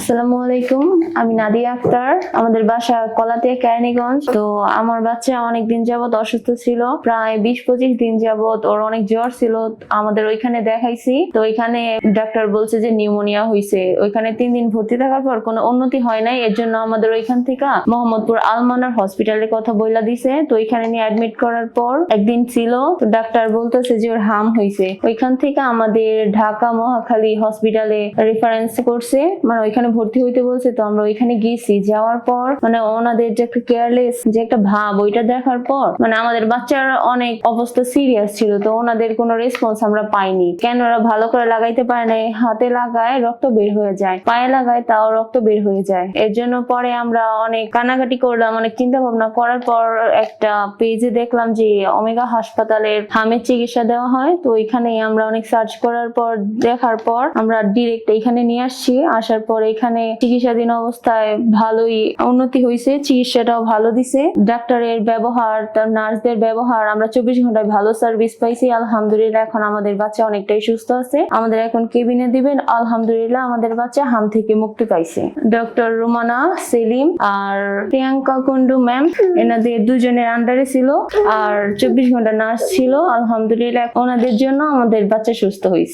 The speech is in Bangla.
আসসালামু আলাইকুম, আমি নাদিয়া আক্তার। আমাদের বাসা কলাতিয়া কেরানীগঞ্জ। তো আমার বাচ্চা অনেকদিন যাবত অসুস্থ ছিল, প্রায় 20-25 দিন যাবত। ওর অনেক জ্বর ছিল, আমাদের ওইখানে দেখাইছি। তো ওইখানে ডাক্তার বলছে যে নিউমোনিয়া হয়েছে। ওইখানে 3 দিন ভর্তি থাকার পর কোনো উন্নতি হয় নাই, এর জন্য আমাদের ওইখান থেকে মোহাম্মদপুর আলমানার হসপিটালের কথা বইলা দিছে। তো ওইখানে নিয়ে অ্যাডমিট করার পর একদিন ছিল, তো ডাক্তার বলতেছে যে ওর হাম হয়েছে। ওইখান থেকে আমাদের ঢাকা মহাখালী হসপিটালে রেফারেন্স করছে, মানে ওইখানে ভর্তি হইতে বলছে। তো আমরা ওইখানে গেছি, যাওয়ার পর মানে ওনাদের যে একটা কেয়ারলেস যে একটা ভাব, ওইটা দেখার পর মানে আমাদের বাচ্চার অনেক অবস্থা সিরিয়াস ছিল। তো ওনাদের কোনো রেসপন্স আমরা পাইনি। কেন ওরা ভালো করে লাগাইতে পারে না, হাতে লাগায় রক্ত বের হয়ে যায়, পায়ে লাগায় তাও রক্ত বের হয়ে যায়। এর জন্য পরে আমরা অনেক কানাকাটি করলাম, অনেক চিন্তা ভাবনা করার পর একটা পেজে দেখলাম যে ওমেগা হাসপাতালের হামের চিকিৎসা দেওয়া হয়। তো ওইখানেই আমরা অনেক সার্চ করার পর দেখার পর আমরা ডিরেক্ট এইখানে নিয়ে আসছি। আসার পর এখানে চিকিৎসাধীন অবস্থায় ভালোই উন্নতি হয়েছে, চিকিৎসাটাও ভালো দিছে। ডাক্তারের ব্যবহার, তার নার্সদের ব্যবহার, আমরা 24 ঘন্টায় ভালো সার্ভিস পাইছি। আলহামদুলিল্লাহ এখন আমাদের বাচ্চা অনেকটাই সুস্থ আছে। আমাদের এখন কেবিনে দিবেন, আলহামদুলিল্লাহ আমাদের বাচ্চা হাম থেকে মুক্তি পাইছে। ডক্টর রুমানা সেলিম আর প্রিয়াঙ্কা কুন্ডু ম্যাম, এনাদের দুজনের আন্ডারে ছিল, আর 24 ঘন্টা নার্স ছিল। আলহামদুলিল্লাহ ওনাদের জন্য আমাদের বাচ্চা সুস্থ হয়েছে।